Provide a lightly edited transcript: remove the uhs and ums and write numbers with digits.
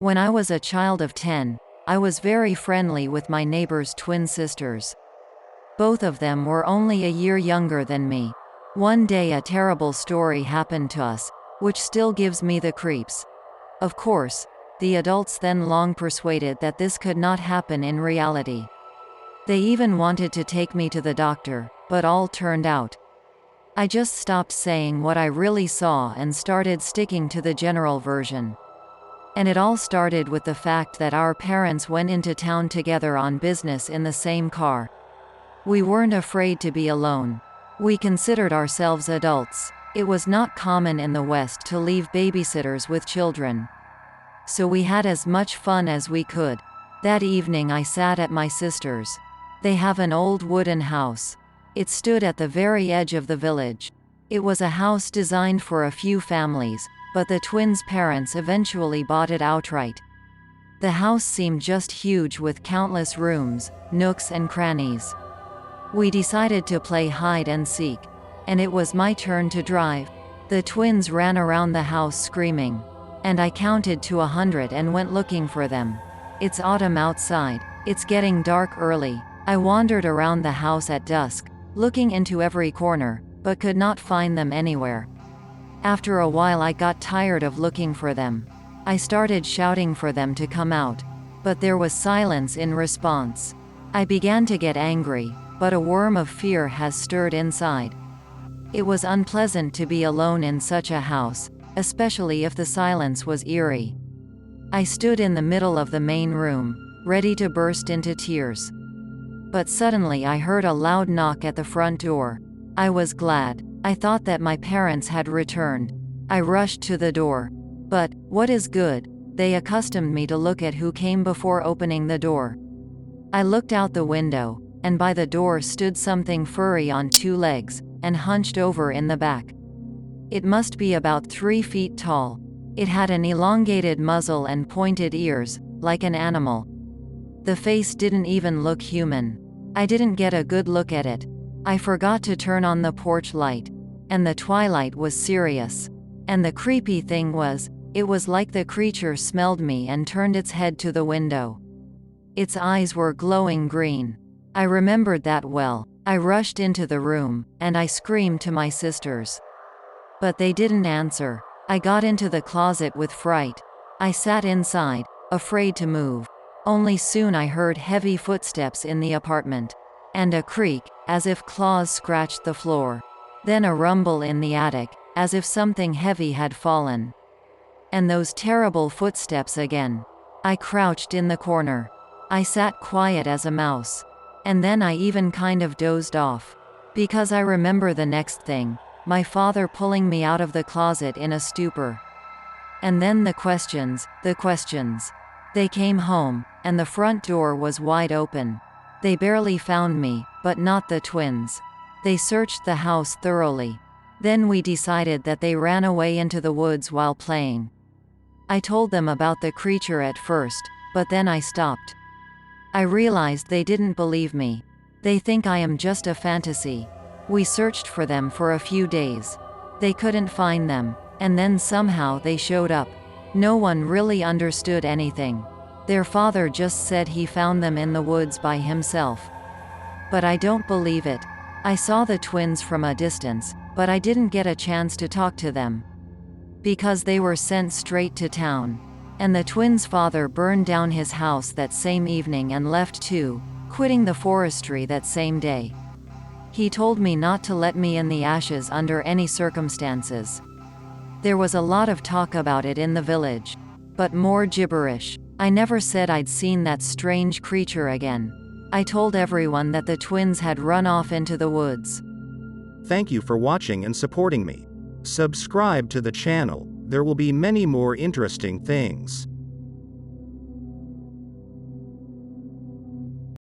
When I was a child of 10, I was very friendly with my neighbor's twin sisters. Both of them were only a year younger than me. One day a terrible story happened to us, which still gives me the creeps. Of course, the adults then long persuaded that this could not happen in reality. They even wanted to take me to the doctor, but all turned out. I just stopped saying what I really saw and started sticking to the general version. And it all started with the fact that our parents went into town together on business in the same car. We weren't afraid to be alone. We considered ourselves adults. It was not common in the West to leave babysitters with children. So we had as much fun as we could. That evening I sat at my sister's. They have an old wooden house. It stood at the very edge of the village. It was a house designed for a few families, but the twins' parents eventually bought it outright. The house seemed just huge with countless rooms, nooks and crannies. We decided to play hide and seek, and it was my turn to drive. The twins ran around the house screaming, and I counted to 100 and went looking for them. It's autumn outside. It's getting dark early. I wandered around the house at dusk, looking into every corner, but could not find them anywhere. After a while I got tired of looking for them. I started shouting for them to come out, but there was silence in response. I began to get angry, but a worm of fear has stirred inside. It was unpleasant to be alone in such a house, especially if the silence was eerie. I stood in the middle of the main room, ready to burst into tears. But suddenly I heard a loud knock at the front door. I was glad. I thought that my parents had returned. I rushed to the door. But, what is good, they accustomed me to look at who came before opening the door. I looked out the window, and by the door stood something furry on 2 legs, and hunched over in the back. It must be about 3 feet tall. It had an elongated muzzle and pointed ears, like an animal. The face didn't even look human. I didn't get a good look at it. I forgot to turn on the porch light, and the twilight was serious. And the creepy thing was, it was like the creature smelled me and turned its head to the window. Its eyes were glowing green. I remembered that well. I rushed into the room, and I screamed to my sisters. But they didn't answer. I got into the closet with fright. I sat inside, afraid to move. Only soon I heard heavy footsteps in the apartment. And a creak, as if claws scratched the floor. Then a rumble in the attic, as if something heavy had fallen. And those terrible footsteps again. I crouched in the corner. I sat quiet as a mouse. And then I even kind of dozed off. Because I remember the next thing, my father pulling me out of the closet in a stupor. And then the questions. They came home, and the front door was wide open. They barely found me, but not the twins. They searched the house thoroughly. Then we decided that they ran away into the woods while playing. I told them about the creature at first, but then I stopped. I realized they didn't believe me. They think I am just a fantasy. We searched for them for a few days. They couldn't find them, and then somehow they showed up. No one really understood anything. Their father just said he found them in the woods by himself. But I don't believe it. I saw the twins from a distance, but I didn't get a chance to talk to them. Because they were sent straight to town. And the twins' father burned down his house that same evening and left too, quitting the forestry that same day. He told me not to let me in the ashes under any circumstances. There was a lot of talk about it in the village. But more gibberish. I never said I'd seen that strange creature again. I told everyone that the twins had run off into the woods. Thank you for watching and supporting me. Subscribe to the channel. There will be many more interesting things.